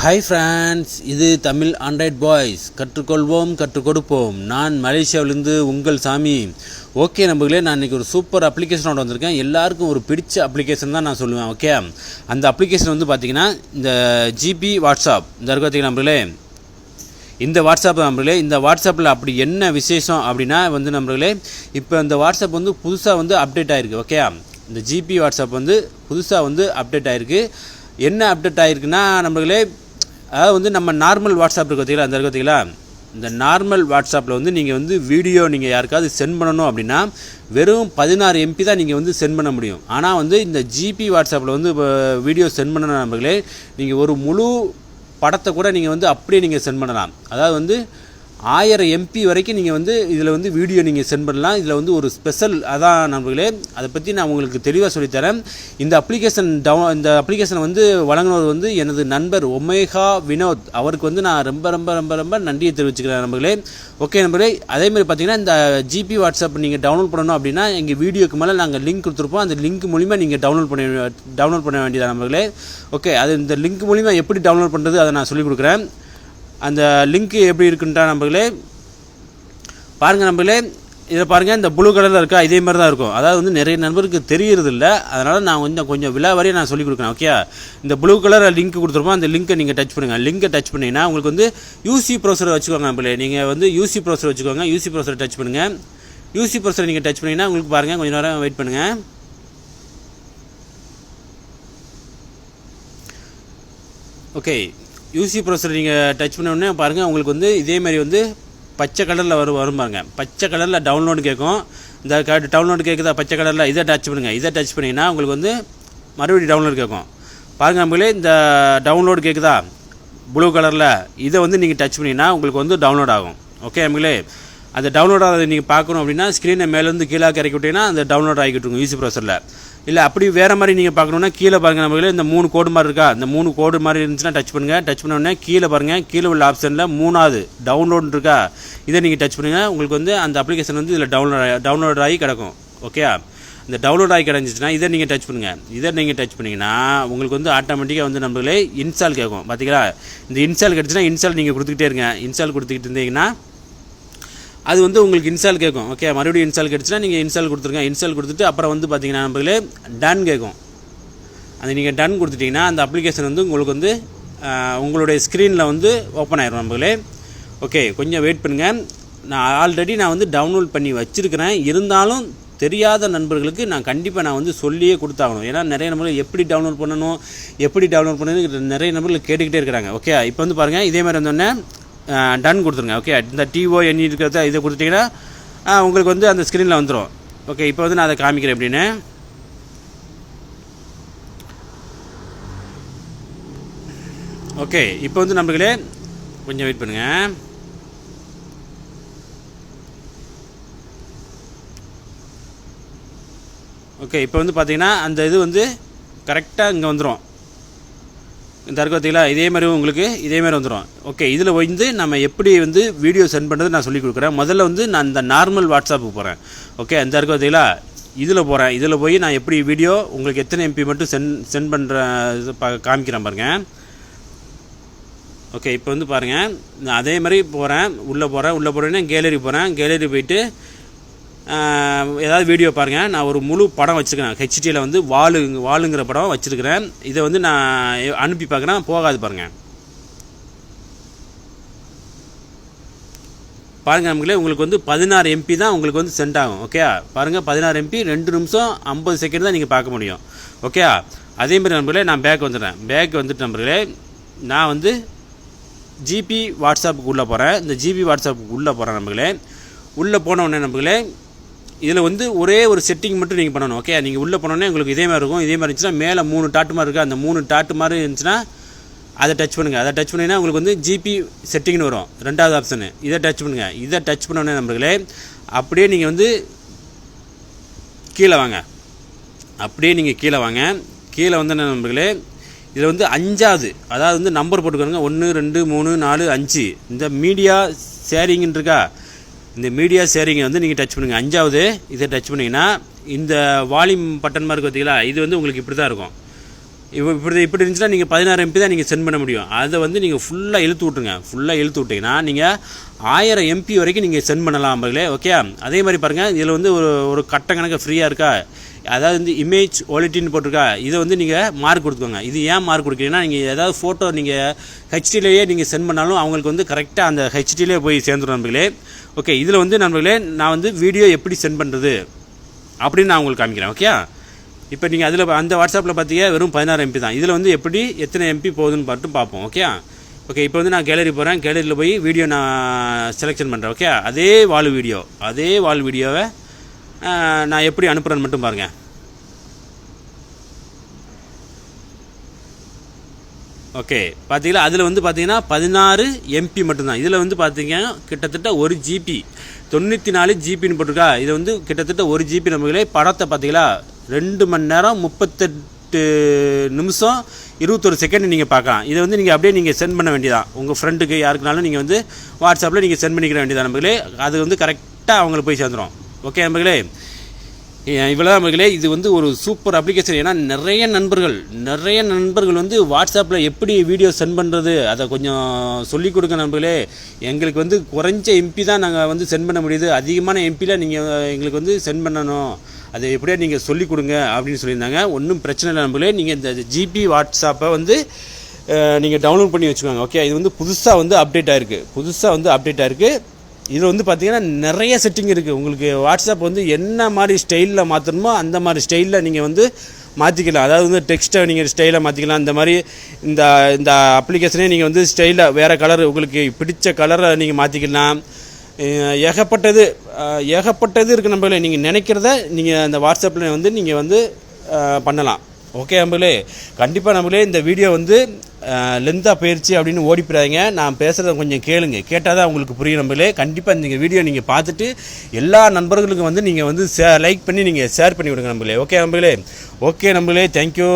Hi friends, இது Tamil Android boys. கற்றுக்கொள்வோம், கற்றுக் கொடுப்போம். நான் மலேசியாவிலேருந்து உங்கள் சாமி. ஓகே நம்பர்களே, நான் இன்றைக்கி ஒரு சூப்பர் அப்ளிகேஷனோட வந்திருக்கேன். எல்லாருக்கும் ஒரு பிடிச்ச அப்ளிகேஷன் தான் நான் சொல்லுவேன். ஓகே, அந்த அப்ளிகேஷன் வந்து பார்த்திங்கன்னா இந்த ஜிபி வாட்ஸ்அப் இந்த இருக்க பார்த்திங்கன்னா நம்பர்களே, இந்த வாட்ஸ்அப் நம்பர்களே, இந்த வாட்ஸ்அப்பில் அப்படி என்ன விசேஷம் அப்படின்னா வந்து நம்பர்களே, இப்போ இந்த வாட்ஸ்அப் வந்து புதுசாக வந்து அப்டேட் ஆகிருக்கு. ஓகே, இந்த ஜிபி வாட்ஸ்அப் வந்து புதுசாக வந்து அப்டேட் ஆகிருக்கு. என்ன அப்டேட் ஆகிருக்குன்னா நம்பர்களே, அதாவது வந்து நம்ம நார்மல் வாட்ஸ்அப் இருக்கு பார்த்தீங்களா, அந்த இருக்கு பார்த்தீங்களா, இந்த நார்மல் வாட்ஸ்அப்பில் வந்து நீங்கள் வந்து வீடியோ நீங்கள் யாருக்காவது சென்ட் பண்ணணும் அப்படின்னா வெறும் 16 MB தான் நீங்கள் வந்து சென்ட் பண்ண முடியும். ஆனால் வந்து இந்த ஜிபி வாட்ஸ்அப்பில் வந்து வீடியோ சென்ட் பண்ணணும் நம்பர்களே, நீங்கள் ஒரு முழு படத்தை கூட நீங்கள் வந்து அப்படியே நீங்கள் சென்ட் பண்ணலாம். அதாவது வந்து 1000 MB வரைக்கும் நீங்கள் வந்து இதில் வந்து வீடியோ நீங்கள் சென்ட் பண்ணலாம். இதில் வந்து ஒரு ஸ்பெஷல் அதான் நண்பர்களே, அதை பற்றி நான் உங்களுக்கு தெளிவாக சொல்லித்தரேன். இந்த அப்ளிகேஷனை வந்து வழங்கினவர் வந்து எனது நண்பர் ஒமேகா வினோத். அவருக்கு வந்து நான் ரொம்ப ரொம்ப ரொம்ப ரொம்ப நன்றியை தெரிவிச்சுக்கிறேன் நண்பர்களே. ஓகே நண்பர்களே, அதேமாதிரி பார்த்தீங்கன்னா இந்த ஜிபி வாட்ஸ்அப் நீங்கள் டவுன்லோட் பண்ணணும் அப்படின்னா எங்கள் வீடியோக்கு மேலே நாங்கள் லிங்க் கொடுத்துருப்போம். அந்த லிங்க் மூலிமா நீங்கள் டவுன்லோட் பண்ண வேண்டியதாக நண்பர்களே. ஓகே, அது இந்த லிங்க் மூலிமா எப்படி டவுன்லோட் பண்ணுறது அதை நான் சொல்லிக் கொடுக்குறேன். அந்த லிங்க்கு எப்படி இருக்குன்றா நம்பர்களே பாருங்கள் நம்பர்களே. இதில் பாருங்கள், இந்த ப்ளூ கலரில் இருக்கா, இதே மாதிரி தான் இருக்கும். அதாவது வந்து நிறைய நண்பருக்கு தெரியறது இல்லை, அதனால் நான் கொஞ்சம் விலாவாரியாக நான் சொல்லிக் கொடுக்குறேன். ஓகே, இந்த ப்ளூ கலர் லிங்க் கொடுத்துருப்போம், அந்த லிங்க்கை நீங்கள் டச் பண்ணுங்கள். லிங்கை டச் பண்ணிங்கன்னா உங்களுக்கு வந்து யூசி ப்ரௌசரை வச்சுக்கோங்க நம்பர்களே. நீங்கள் வந்து யூசி ப்ரௌசரை வச்சுக்கோங்க. யூசி ப்ரௌசரை டச் பண்ணுங்கள். யூசி ப்ரௌசரை நீங்கள் டச் பண்ணிங்கன்னா உங்களுக்கு பாருங்கள், கொஞ்சம் நேரம் வெயிட் பண்ணுங்கள். ஓகே, யூசி ப்ரௌசர் நீங்கள் டச் பண்ண உடனே பாருங்கள், உங்களுக்கு வந்து இதேமாதிரி வந்து பச்சை கலரில் வரும் பாருங்கள். பச்சை கலரில் டவுன்லோடு கேட்கும். இந்த டவுன்லோடு கேட்குதா பச்சை கலரில், இதை டச் பண்ணுங்கள். இதை டச் பண்ணிங்கன்னா உங்களுக்கு வந்து மறுபடியும் டவுன்லோடு கேட்கும். பாருங்கள் நம்மளே, இந்த டவுன்லோடு கேட்குதா ப்ளூ கலரில், இதை வந்து நீங்கள் டச் பண்ணிங்கன்னா உங்களுக்கு வந்து டவுன்லோட் ஆகும். ஓகே நம்மளே, அந்த டவுன்லோட் ஆகிறத நீங்கள் பார்க்கணும் அப்படின்னா ஸ்க்ரீனை மேலேருந்து கீழே இறக்கி விட்டிங்கன்னா அந்த டவுன்லோட் ஆகிக்கிட்டு யூசி ப்ரௌசரில். இல்லை அப்படி வேறு மாதிரி நீங்கள் பார்க்கணுன்னா கீழே பாருங்கள் நம்மளே, இந்த 3 கோடு மாதிரி இருக்கா, இந்த 3 கோடு மாதிரி இருந்துச்சுன்னா டச் பண்ணுங்கள். டச் பண்ண உடனே கீழே பாருங்கள், கீழே உள்ள ஆப்ஷனில் 3வது டவுன்லோடு இருக்கா, இதை நீங்கள் டச் பண்ணுங்கள். உங்களுக்கு வந்து அந்த அப்ளிகேஷன் வந்து இதில் டவுன்லோட் ஆகி கிடக்கும். ஓகே, இந்த டவுன்லோட் ஆகி கிடந்துச்சுன்னா இதை நீங்கள் டச் பண்ணுங்கள். இதை நீங்கள் டச் பண்ணிங்கன்னா உங்களுக்கு வந்து ஆட்டோமேட்டிக்காக வந்து நம்மளே இன்ஸ்டால் கேட்கும். பார்த்தீங்களா, இந்த இன்ஸ்டால் கிடச்சுன்னா இன்ஸ்டால் நீங்கள் கொடுத்துக்கிட்டே இருங்க. இன்ஸ்டால் கொடுத்துக்கிட்டு இருந்தீங்கன்னா அது வந்து உங்களுக்கு இன்ஸ்டால் கேட்கும். ஓகே, மறுபடியும் இன்ஸ்டால் கிடச்சுன்னா நீங்கள் இன்ஸ்டால் கொடுத்துருங்க. இன்ஸ்டால் கொடுத்துட்டு அப்புறம் வந்து பார்த்தீங்கன்னா நம்மளே டன் கேட்கும். அது நீங்கள் டன் கொடுத்துட்டிங்கன்னா அந்த அப்ளிகேஷன் வந்து உங்களுக்கு வந்து உங்களுடைய ஸ்க்ரீனில் வந்து ஓப்பன் ஆயிடும் நம்மளே. ஓகே, கொஞ்சம் வெயிட் பண்ணுங்கள். நான் வந்து டவுன்லோட் பண்ணி வச்சுருக்கிறேன். இருந்தாலும் தெரியாத நண்பர்களுக்கு நான் கண்டிப்பாக வந்து சொல்லியே கொடுத்தாகணும். ஏன்னா நிறைய நண்பர்கள் எப்படி டவுன்லோட் பண்ணணும் நிறைய நண்பர்கள் கேட்டுக்கிட்டே இருக்கிறாங்க. ஓகே, இப்போ வந்து பாருங்கள், இதே மாதிரி வந்தோடனே டன் கொடுத்துருங்க. ஓகே, இந்த TON இருக்கிறத இதை கொடுத்துட்டிங்கன்னா உங்களுக்கு வந்து அந்த ஸ்க்ரீனில் வந்துடும். ஓகே, இப்போ வந்து நான் அதை காமிக்கிறேன் எப்படின்னு. ஓகே, இப்போ வந்து நம்மளே கொஞ்சம் வெயிட் பண்ணுங்கள். ஓகே, இப்போ வந்து பார்த்தீங்கன்னா அந்த இது வந்து கரெக்டாக இங்கே வந்துடும். இந்த இருக்கு பார்த்தீங்களா, இதே மாதிரி உங்களுக்கு இதே மாதிரி வந்துடும். ஓகே, இதில் வந்து நம்ம எப்படி வந்து வீடியோ சென்ட் பண்ணுறது நான் சொல்லிக் கொடுக்குறேன். முதல்ல வந்து நான் இந்த நார்மல் வாட்ஸ்அப்புக்கு போகிறேன். ஓகே, இந்த இருக்கு பார்த்தீங்களா, இதில் போகிறேன். இதில் போய் நான் எப்படி வீடியோ உங்களுக்கு எத்தனை MB மட்டும் சென்ட் பண்ணுற காமிக்கிறேன் பாருங்கள். ஓகே, இப்போ வந்து பாருங்கள், நான் அதே மாதிரி போகிறேன். உள்ளே போகிறேன்னா கேலரி போகிறேன். கேலரி போயிட்டு ஏதாவது வீடியோ பாருங்கள். நான் ஒரு முழு படம் வச்சுருக்கிறேன். HDயில் வந்து வாளுங்கிற படம் வச்சுருக்கிறேன். இதை வந்து நான் அனுப்பி பார்க்குறேன், போகாது பாருங்கள். பாருங்கள் நம்மளே, உங்களுக்கு வந்து 16 MB தான் உங்களுக்கு வந்து சென்ட் ஆகும். ஓகே, பாருங்கள் 16 MB 2 நிமிஷம் 50 செகண்ட் தான் நீங்கள் பார்க்க முடியும். ஓகே, அதேமாதிரி நண்பர்களே நான் பேக் வந்துட்டு நண்பர்களே, நான் வந்து ஜிபி வாட்ஸ்அப்புக்கு உள்ளே போகிறேன். இந்த ஜிபி வாட்ஸ்அப்புக்கு உள்ளே போகிறேன் நண்பர்களே. உள்ளே போன உடனே நண்பர்களே, இதில் வந்து ஒரே ஒரு செட்டிங் மட்டும் நீங்கள் பண்ணணும். ஓகே, நீங்கள் உள்ளே போனோடனே உங்களுக்கு இதே மாதிரி இருக்கும். இதே மாதிரி இருந்துச்சுன்னா மேலே 3 டாட்டு மாதிரி இருக்குது. அந்த 3 டாட்டு மாதிரி இருந்துச்சுன்னா அதை டச் பண்ணுங்கள். அதை டச் பண்ணிங்கன்னா உங்களுக்கு வந்து ஜிபி செட்டிங்னு வரும், 2வது ஆப்ஷனு. இதை டச் பண்ணுங்கள். இதை டச் பண்ணோடனே நண்பர்களே அப்படியே நீங்கள் வந்து கீழே வாங்க. கீழே வந்து நண்பர்களே, இதில் வந்து 5வது, அதாவது வந்து நம்பர் போட்டுக்கோங்க. 1 2 3 4 5. இந்த மீடியா ஷேரிங்னு இருக்கா, இந்த மீடியா ஷேரிங்கை வந்து நீங்கள் டச் பண்ணுங்கள். 5வது இதை டச் பண்ணிங்கன்னா இந்த வால்யூம் பட்டன் மாதிரி இருக்குது பார்த்தீங்களா, இது வந்து உங்களுக்கு இப்படி தான் இருக்கும். இப்படி இருந்துச்சுன்னா நீங்கள் 16 MP தான் நீங்கள் சென்ட் பண்ண முடியும். அதை வந்து நீங்கள் ஃபுல்லாக இழுத்து விட்ருங்க. ஃபுல்லாக இழுத்து விட்டிங்கன்னா நீங்கள் 1000 MP வரைக்கும் நீங்கள் சென்ட் பண்ணலாம் நண்பர்களே. ஓகே, அதே மாதிரி பாருங்கள், இதில் வந்து ஒரு கட்ட கணக்கு ஃப்ரீயாக இருக்கா, அதாவது வந்து இமேஜ் குவாலிட்டின்னு போட்டிருக்கா, இதை வந்து நீங்கள் மார்க் கொடுத்துக்கோங்க. இது ஏன் மார்க் கொடுக்குறீங்கன்னா, நீங்கள் ஏதாவது ஃபோட்டோ நீங்கள் ஹெச்டிலேயே நீங்கள் சென்ட் பண்ணாலும் அவங்களுக்கு வந்து கரெக்டாக அந்த ஹெச்டிலே போய் சேர்ந்துடும் நண்பர்களே. ஓகே, இதில் வந்து நண்பர்களே நான் வந்து வீடியோ எப்படி சென்ட் பண்ணுறது அப்படின்னு நான் உங்களுக்கு காமிக்கிறேன். ஓகே, இப்போ நீங்கள் அதில் அந்த வாட்ஸ்அப்பில் பார்த்தீங்க வெறும் 16 MP தான். இதில் வந்து எப்படி எத்தனை MP போகுதுன்னு பார்த்து பார்ப்போம். ஓகே, இப்போ வந்து நான் கேலரி போகிறேன். கேலரியில் போய் வீடியோ நான் செலெக்ஷன் பண்ணுறேன். ஓகே, அதே வால் வீடியோவை நான் எப்படி அனுப்புகிறேன்னு மட்டும் பாருங்கள். ஓகே, பார்த்தீங்களா, அதில் வந்து பார்த்தீங்கன்னா 16 MP மட்டும்தான். இதில் வந்து பார்த்தீங்க கிட்டத்தட்ட 1 GB 94 GBன்னு போட்டிருக்கா. இது வந்து கிட்டத்தட்ட 1 GB நம்மளே. படத்தை பார்த்தீங்களா 2 மணி நேரம் 38 நிமிஷம் 21 செகண்ட் நீங்கள் பார்க்கலாம். இதை வந்து நீங்கள் அப்படியே நீங்கள் சென்ட் பண்ண வேண்டியதான். உங்கள் ஃப்ரெண்டுக்கு யாருக்குனாலும் நீங்கள் வந்து வாட்ஸ்அப்பில் நீங்கள் சென்ட் பண்ணிக்கிற வேண்டியதான் நம்பர்களே. அது வந்து கரெக்டாக அவங்களுக்கு போய் சேர்ந்துடும். ஓகே நம்பர்களே, இவ்வளோ நம்பர்களே. இது வந்து ஒரு சூப்பர் அப்ளிகேஷன். ஏன்னா நிறைய நண்பர்கள் வந்து வாட்ஸ்அப்பில் எப்படி வீடியோ சென்ட் பண்ணுறது அதை கொஞ்சம் சொல்லிக் கொடுங்க நண்பர்களே. எங்களுக்கு வந்து குறைஞ்ச MP தான் நாங்கள் வந்து சென்ட் பண்ண முடியுது, அதிகமான MPயில் நீங்கள் எங்களுக்கு வந்து சென்ட் பண்ணணும், அதை எப்படியா நீங்கள் சொல்லிக் கொடுங்க அப்படின்னு சொல்லியிருந்தாங்க. ஒன்றும் பிரச்சனை இல்லை நண்பர்களே. நீங்கள் இந்த GB வாட்ஸ்அப்பை வந்து நீங்கள் டவுன்லோட் பண்ணி வச்சுக்கோங்க. ஓகே, இது வந்து புதுசாக வந்து அப்டேட் ஆகிருக்கு. இதில் வந்து பார்த்தீங்கன்னா நிறைய செட்டிங் இருக்குது. உங்களுக்கு வாட்ஸ்அப் வந்து என்ன மாதிரி ஸ்டைலில் மாற்றணுமோ அந்த மாதிரி ஸ்டைலில் நீங்கள் வந்து மாற்றிக்கலாம். அதாவது வந்து டெக்ஸ்ட்டை நீங்கள் ஸ்டைலாக மாற்றிக்கலாம். இந்த மாதிரி இந்த அப்ளிகேஷனே நீங்கள் வந்து ஸ்டைலாக வேறு கலர் உங்களுக்கு பிடிச்ச கலரை நீங்கள் மாற்றிக்கலாம். ஏகப்பட்டது இருக்குது நம்பளே. நீங்கள் நினைக்கிறத நீங்கள் அந்த வாட்ஸ்அப்பில் வந்து நீங்கள் வந்து பண்ணலாம். ஓகே நம்பளே, கண்டிப்பாக நம்பளே இந்த வீடியோ வந்து லென்த்தாக போயிடுச்சு அப்படின்னு ஓடிப்பிடாதீங்க. நான் பேசுகிறத கொஞ்சம் கேட்டால் தான் உங்களுக்கு புரியும் நம்பளே. கண்டிப்பாக இந்த வீடியோ நீங்கள் பார்த்துட்டு எல்லா நண்பர்களுக்கும் வந்து நீங்கள் வந்து லைக் பண்ணி நீங்கள் ஷேர் பண்ணி விடுங்க நம்பளே. ஓகே நம்பளே, தேங்க்யூ.